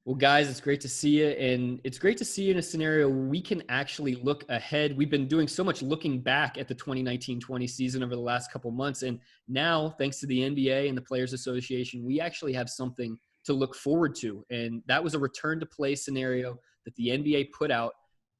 Well, guys, it's great to see you. And it's great to see you in a scenario where we can actually look ahead. We've been doing so much looking back at the 2019-20 season over the last couple months. And now, thanks to the NBA and the Players Association, we actually have something to look forward to. And that was a return to play scenario that the NBA put out.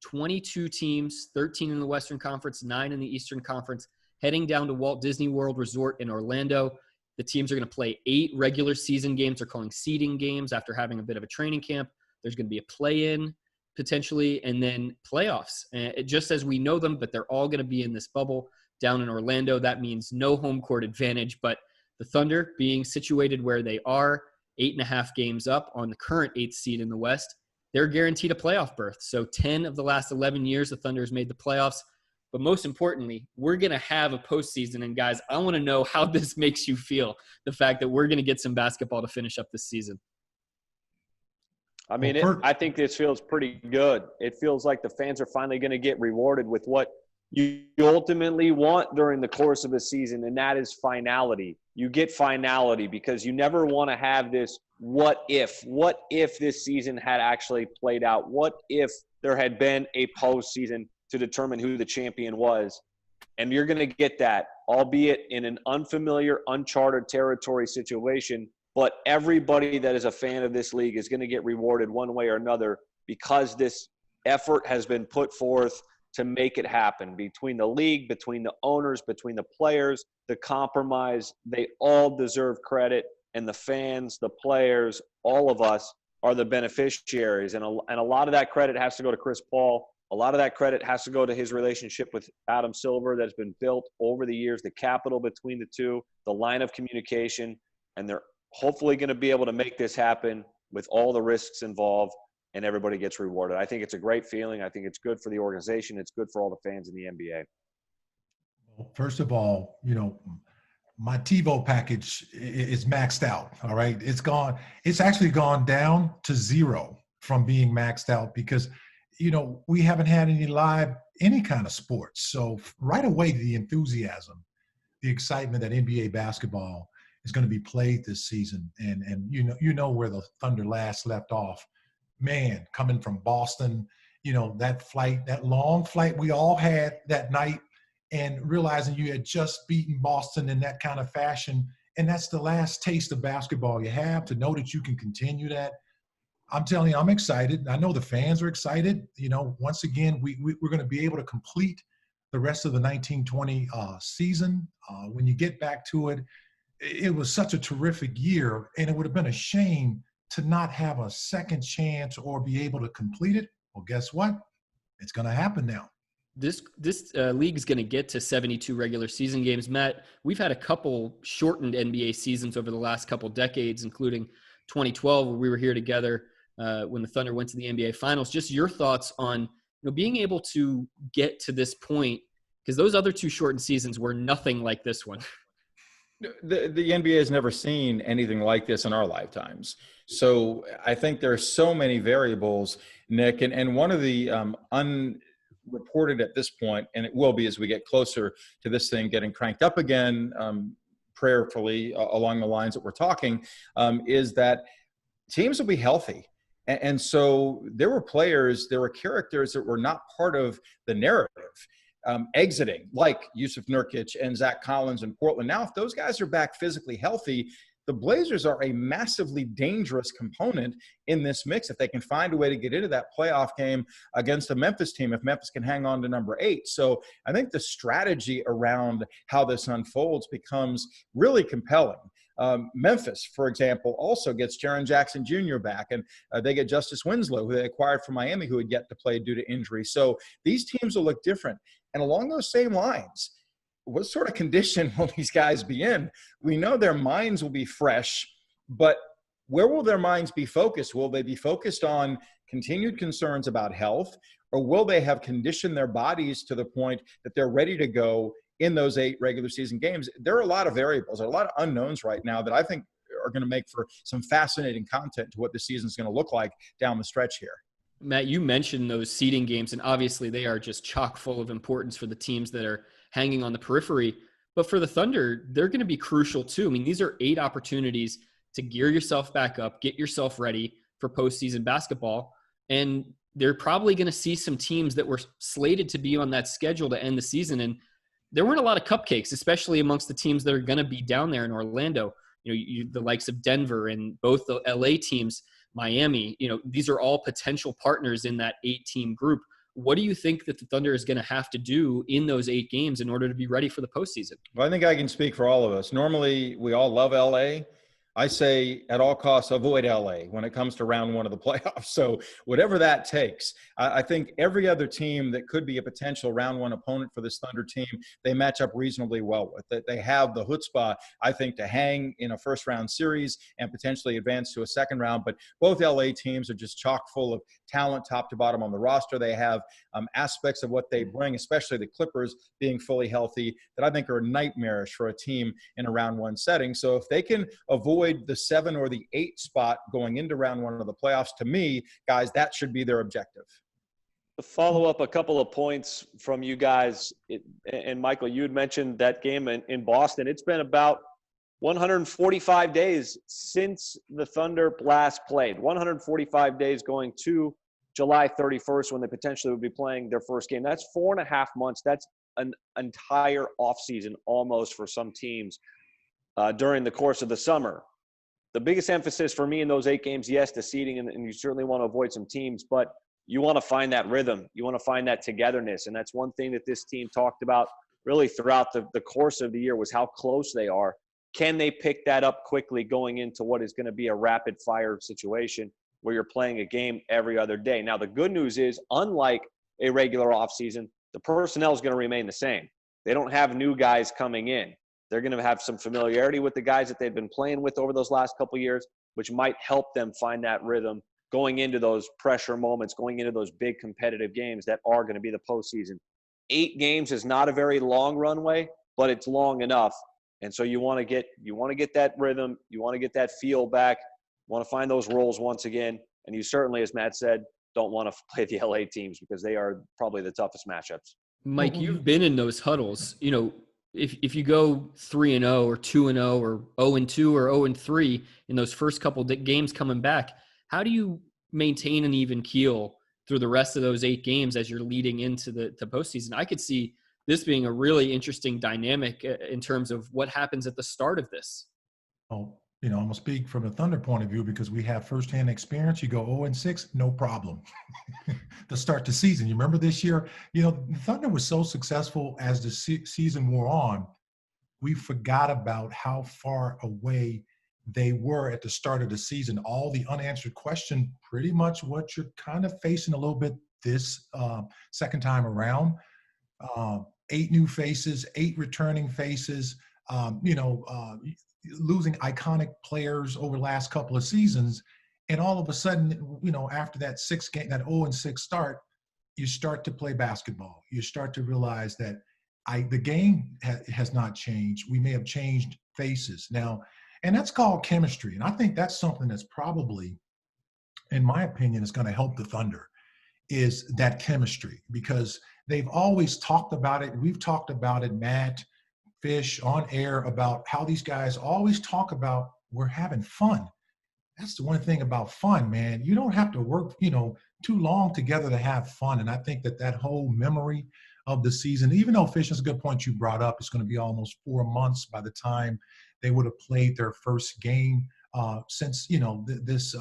22 teams, 13 in the Western Conference, 9 in the Eastern Conference, heading down to Walt Disney World Resort in Orlando. The teams are going to play 8 regular season games. They're calling seeding games after having a bit of a training camp. There's going to be a play-in potentially, and then playoffs, just as we know them, but they're all going to be in this bubble down in Orlando. That means no home court advantage, but the Thunder being situated where they are, 8.5 games up on the current 8th seed in the West, they're guaranteed a playoff berth. So 10 of the last 11 years, the Thunder has made the playoffs. But most importantly, we're going to have a postseason. And guys, I want to know how this makes you feel, the fact that we're going to get some basketball to finish up this season. I mean, I think this feels pretty good. It feels like the fans are finally going to get rewarded with what you ultimately want during the course of a season, and that is finality. You get finality because you never want to have this what if this season had actually played out? What if there had been a postseason to determine who the champion was? And you're going to get that, albeit in an unfamiliar, uncharted territory situation. But everybody that is a fan of this league is going to get rewarded one way or another because this effort has been put forth to make it happen between the league, between the owners, between the players, the compromise. They all deserve credit, and the fans, the players, all of us are the beneficiaries. And a lot of that credit has to go to Chris Paul. A lot of that credit has to go to his relationship with Adam Silver that's been built over the years, the capital between the two, the line of communication, and they're hopefully going to be able to make this happen with all the risks involved, and everybody gets rewarded. I think it's a great feeling. I think it's good for the organization. It's good for all the fans in the NBA. Well, first of all, my TiVo package is maxed out. All right. It's actually gone down to 0 from being maxed out because, we haven't had any kind of sports. So right away, the enthusiasm, the excitement that NBA basketball is going to be played this season. And where the Thunder last left off, man, coming from Boston, that long flight we all had that night, and realizing you had just beaten Boston in that kind of fashion. And that's the last taste of basketball you have, to know that you can continue that. I'm telling you, I'm excited. I know the fans are excited. Once again, we're going to be able to complete the rest of the 1920 season. When you get back to it, it was such a terrific year, and it would have been a shame to not have a second chance or be able to complete it. Well, guess what? It's going to happen now. This league is going to get to 72 regular season games. Matt, we've had a couple shortened NBA seasons over the last couple decades, including 2012, where we were here together when the Thunder went to the NBA Finals. Just your thoughts on being able to get to this point, because those other 2 shortened seasons were nothing like this one. The NBA has never seen anything like this in our lifetimes. So I think there are so many variables, Nick, and one of the unreported at this point, and it will be as we get closer to this thing getting cranked up again, prayerfully along the lines that we're talking, is that teams will be healthy. And so there were characters that were not part of the narrative exiting, like Yusuf Nurkic and Zach Collins in Portland. Now, if those guys are back physically healthy, the Blazers are a massively dangerous component in this mix if they can find a way to get into that playoff game against a Memphis team, if Memphis can hang on to number 8. So I think the strategy around how this unfolds becomes really compelling. Memphis, for example, also gets Jaren Jackson Jr. back, and they get Justice Winslow, who they acquired from Miami, who had yet to play due to injury. So these teams will look different. And along those same lines, what sort of condition will these guys be in? We know their minds will be fresh, but where will their minds be focused? Will they be focused on continued concerns about health, or will they have conditioned their bodies to the point that they're ready to go in those 8 regular season games? There are a lot of variables, there are a lot of unknowns right now that I think are going to make for some fascinating content to what the season is going to look like down the stretch here. Matt, you mentioned those seeding games, and obviously they are just chock full of importance for the teams that are hanging on the periphery. But for the Thunder, they're going to be crucial too. I mean, these are 8 opportunities to gear yourself back up, get yourself ready. for postseason basketball. And they're probably going to see some teams that were slated to be on that schedule to end the season. And there weren't a lot of cupcakes, especially amongst the teams that are going to be down there in Orlando. The likes of Denver and both the LA teams, Miami, these are all potential partners in that 8-team group. What do you think that the Thunder is going to have to do in those 8 games in order to be ready for the postseason? Well, I think I can speak for all of us. Normally, we all love LA. I say at all costs, avoid LA when it comes to round 1 of the playoffs. So whatever that takes, I think every other team that could be a potential round 1 opponent for this Thunder team, they match up reasonably well with. They have the chutzpah, I think, to hang in a first round series and potentially advance to a second round. But both LA teams are just chock full of talent top to bottom on the roster. They have aspects of what they bring, especially the Clippers being fully healthy, that I think are nightmarish for a team in a round 1 setting. So if they can avoid the 7 or the 8 spot going into round 1 of the playoffs, to me, guys, that should be their objective. To follow up a couple of points from you guys, and Michael, you had mentioned that game in Boston. It's been about 145 days since the Thunder last played. 145 days going to July 31st when they potentially would be playing their first game. That's 4.5 months. That's an entire offseason almost for some teams during the course of the summer. The biggest emphasis for me in those 8 games, yes, the seeding, and you certainly want to avoid some teams, but you want to find that rhythm. You want to find that togetherness. And that's one thing that this team talked about really throughout the course of the year was how close they are. Can they pick that up quickly going into what is going to be a rapid fire situation where you're playing a game every other day? Now, the good news is, unlike a regular offseason, the personnel is going to remain the same. They don't have new guys coming in. They're going to have some familiarity with the guys that they've been playing with over those last couple of years, which might help them find that rhythm going into those pressure moments, going into those big competitive games that are going to be the postseason. 8 games is not a very long runway, but it's long enough. And so you want to get that rhythm, you want to get that feel back, you want to find those roles once again, and you certainly, as Matt said, don't want to play the LA teams because they are probably the toughest matchups. Mike, you've been in those huddles. If you go 3-0 or 2-0 or 0-2 or 0-3 in those first couple games coming back, how do you maintain an even keel through the rest of those 8 games as you're leading into the postseason? I could see this being a really interesting dynamic in terms of what happens at the start of this. Well, I'm going to speak from a Thunder point of view because we have firsthand experience. You go 0-6, no problem to start the season. You remember this year, the Thunder was so successful as the season wore on, we forgot about how far away they were at the start of the season. All the unanswered question, pretty much what you're kind of facing a little bit this second time around. 8 new faces, 8 returning faces, losing iconic players over the last couple of seasons. And all of a sudden, after that 0-6 start, you start to play basketball. You start to realize that the game has not changed. We may have changed faces now, and that's called chemistry. And I think that's something that's probably, in my opinion, is going to help the Thunder, is that chemistry, because they've always talked about it. We've talked about it, Matt, Fish, on air, about how these guys always talk about we're having fun. That's the one thing about fun, man. You don't have to work, too long together to have fun. And I think that whole memory of the season, even though Fish, is a good point you brought up, it's going to be almost 4 months by the time they would have played their first game since, this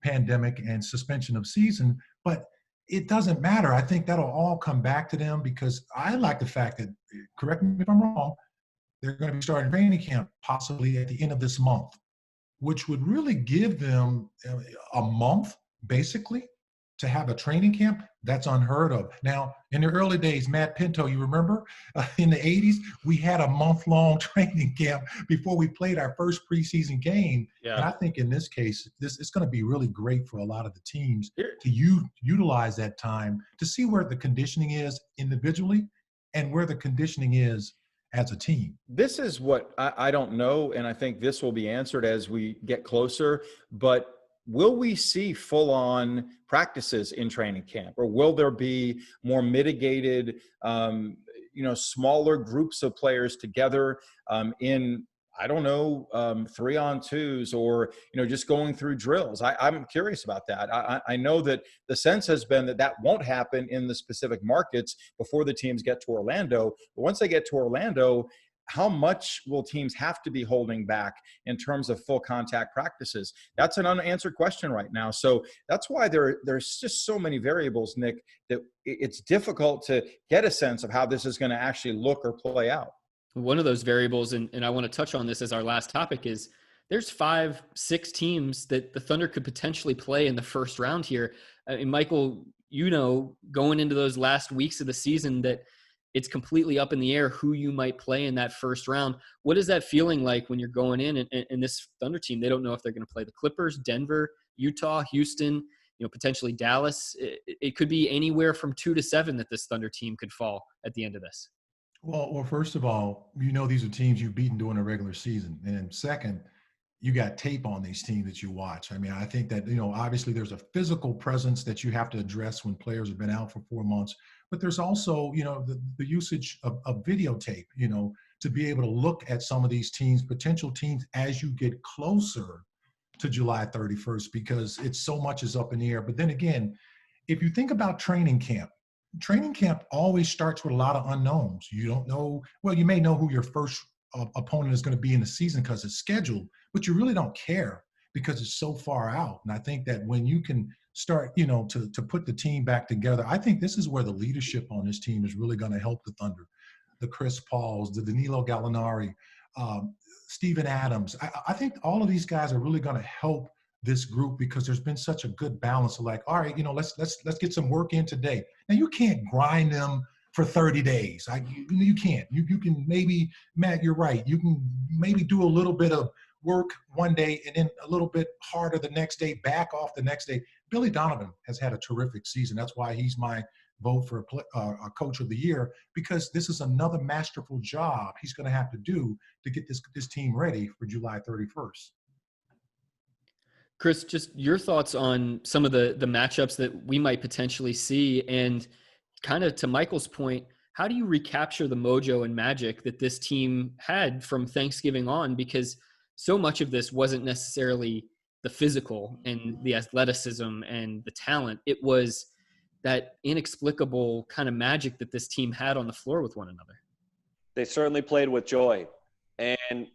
pandemic and suspension of season. But it doesn't matter. I think that'll all come back to them, because I like the fact that, correct me if I'm wrong, they're going to be starting training camp possibly at the end of this month, which would really give them a month, basically, to have a training camp. That's unheard of. Now, in the early days, Matt Pinto, you remember, in the 80s, we had a month-long training camp before we played our first preseason game. Yeah. And I think in this case, it's going to be really great for a lot of the teams to utilize that time to see where the conditioning is individually and where the conditioning is as a team. This is what I don't know, and I think this will be answered as we get closer, but will we see full-on practices in training camp, or will there be more mitigated, smaller groups of players together in, I don't know, 3-on-2s or, just going through drills. I'm curious about that. I know that the sense has been that won't happen in the specific markets before the teams get to Orlando. But once they get to Orlando, how much will teams have to be holding back in terms of full contact practices? That's an unanswered question right now. So that's why there's just so many variables, Nick, that it's difficult to get a sense of how this is going to actually look or play out. One of those variables, and I want to touch on this as our last topic, is there's 5-6 teams that the Thunder could potentially play in the first round here. And Michael, going into those last weeks of the season, that it's completely up in the air who you might play in that first round. What is that feeling like when you're going in and this Thunder team, they don't know if they're going to play the Clippers, Denver, Utah, Houston, potentially Dallas. It could be anywhere from 2 to 7 that this Thunder team could fall at the end of this. Well, first of all, these are teams you've beaten during the regular season. And second, you got tape on these teams that you watch. I mean, I think that, obviously there's a physical presence that you have to address when players have been out for 4 months. But there's also, the usage of videotape, to be able to look at some of these teams, potential teams, as you get closer to July 31st, because it's so much is up in the air. But then again, if you think about training camp always starts with a lot of unknowns. You don't know, well, you may know who your first opponent is going to be in the season because it's scheduled, but you really don't care because it's so far out. And I think that when you can start, to put the team back together, I think this is where the leadership on this team is really going to help the Thunder. The Chris Pauls, the Danilo Gallinari, Steven Adams. I think all of these guys are really going to help this group because there's been such a good balance of like, all right, let's get some work in today. Now you can't grind them for 30 days. You can't. You can maybe, Matt, you're right. You can maybe do a little bit of work one day and then a little bit harder the next day, back off the next day. Billy Donovan has had a terrific season. That's why he's my vote for a coach of the year, because this is another masterful job he's going to have to do to get this team ready for July 31st. Chris, just your thoughts on some of the matchups that we might potentially see, and kind of to Michael's point, how do you recapture the mojo and magic that this team had from Thanksgiving on? Because so much of this wasn't necessarily the physical and the athleticism and the talent. It was that inexplicable kind of magic that this team had on the floor with one another. They certainly played with joy. And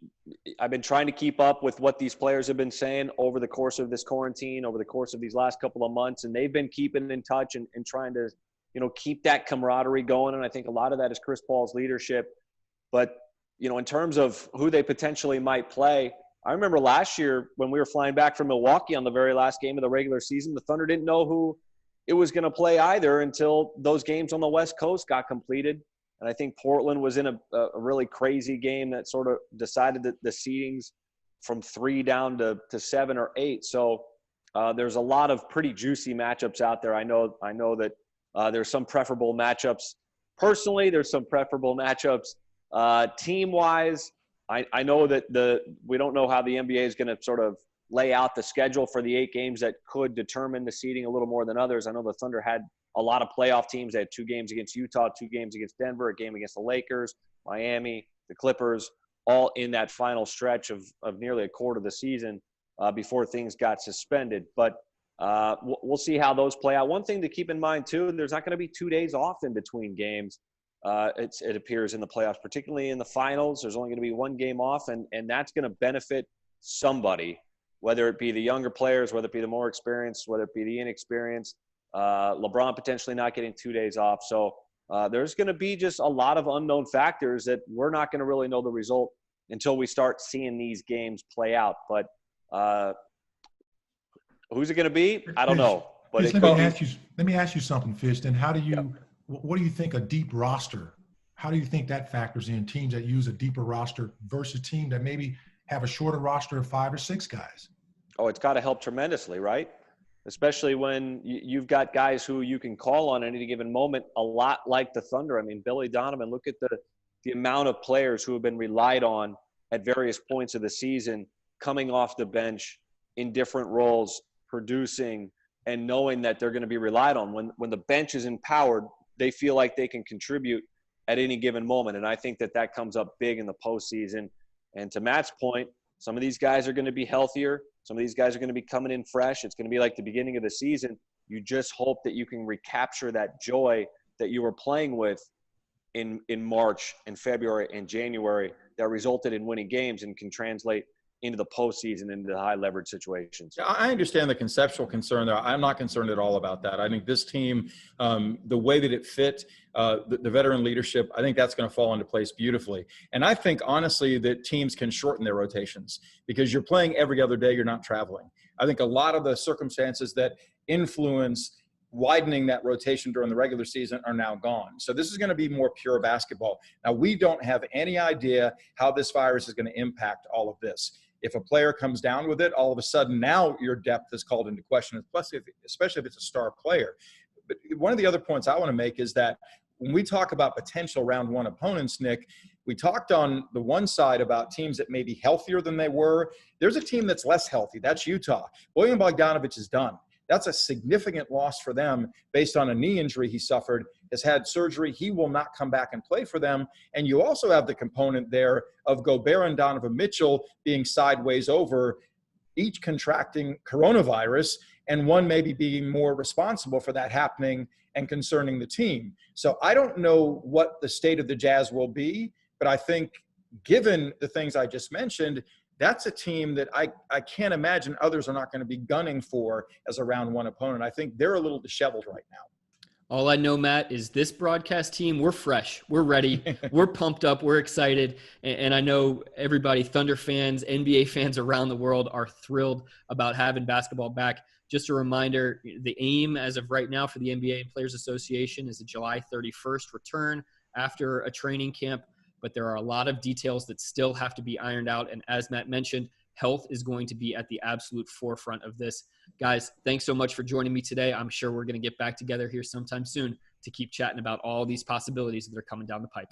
I've been trying to keep up with what these players have been saying over the course of this quarantine, over the course of these last couple of months. And they've been keeping in touch and trying to, keep that camaraderie going. And I think a lot of that is Chris Paul's leadership. But, in terms of who they potentially might play, I remember last year when we were flying back from Milwaukee on the very last game of the regular season, the Thunder didn't know who it was going to play either until those games on the West Coast got completed. And I think Portland was in a really crazy game that sort of decided the seedings from 3 down to 7 or 8. So there's a lot of pretty juicy matchups out there. I know that there's some preferable matchups. Personally, there's some preferable matchups. Team-wise, I know that we don't know how the NBA is going to sort of lay out the schedule for the 8 games that could determine the seeding a little more than others. I know the Thunder had a lot of playoff teams. They had 2 games against Utah, 2 games against Denver, a game against the Lakers, Miami, the Clippers, all in that final stretch of nearly a quarter of the season before things got suspended. But we'll see how those play out. One thing to keep in mind, too, there's not going to be 2 days off in between games. It appears in the playoffs, particularly in the finals. There's only going to be 1 game off, and that's going to benefit somebody, whether it be the younger players, whether it be the more experienced, whether it be the inexperienced. LeBron potentially not getting 2 days off. So there's going to be just a lot of unknown factors that we're not going to really know the result until we start seeing these games play out. But who's it going to be? I don't know. But Fish, let me ask you something, Fish. Then what do you think a deep roster, how do you think that factors in? Teams that use a deeper roster versus teams that maybe have a shorter roster of 5 or 6 guys? Oh, it's got to help tremendously, right? Especially when you've got guys who you can call on at any given moment, a lot like the Thunder. I mean, Billy Donovan, look at the amount of players who have been relied on at various points of the season, coming off the bench in different roles, producing, and knowing that they're going to be relied on. When the bench is empowered, they feel like they can contribute at any given moment. And I think that comes up big in the postseason. And to Matt's point, some of these guys are going to be healthier. Some of these guys are going to be coming in fresh. It's going to be like the beginning of the season. You just hope that you can recapture that joy that you were playing with in March and February and January that resulted in winning games and can translate into the postseason, into the high leverage situations. I understand the conceptual concern there. I'm not concerned at all about that. I think this team, the way that it fit, the veteran leadership, I think that's going to fall into place beautifully. And I think, honestly, that teams can shorten their rotations because you're playing every other day, you're not traveling. I think a lot of the circumstances that influence widening that rotation during the regular season are now gone. So this is going to be more pure basketball. Now, we don't have any idea how this virus is going to impact all of this. If a player comes down with it, all of a sudden now your depth is called into question, especially if it's a star player. But one of the other points I want to make is that when we talk about potential round one opponents, Nick, we talked on the one side about teams that may be healthier than they were. There's a team that's less healthy. That's Utah. Bojan Bogdanovic is done. That's a significant loss for them based on a knee injury he suffered, has had surgery. He will not come back and play for them. And you also have the component there of Gobert and Donovan Mitchell being sideways over, each contracting coronavirus, and one maybe being more responsible for that happening and concerning the team. So I don't know what the state of the Jazz will be, but I think given the things I just mentioned, that's a team that I can't imagine others are not going to be gunning for as a round one opponent. I think they're a little disheveled right now. All I know, Matt, is this broadcast team, we're fresh, we're ready, we're pumped up, we're excited. And I know everybody, Thunder fans, NBA fans around the world are thrilled about having basketball back. Just a reminder, the aim as of right now for the NBA and Players Association is a July 31st return after a training camp. But there are a lot of details that still have to be ironed out. And as Matt mentioned, health is going to be at the absolute forefront of this. Guys, thanks so much for joining me today. I'm sure we're going to get back together here sometime soon to keep chatting about all these possibilities that are coming down the pipe.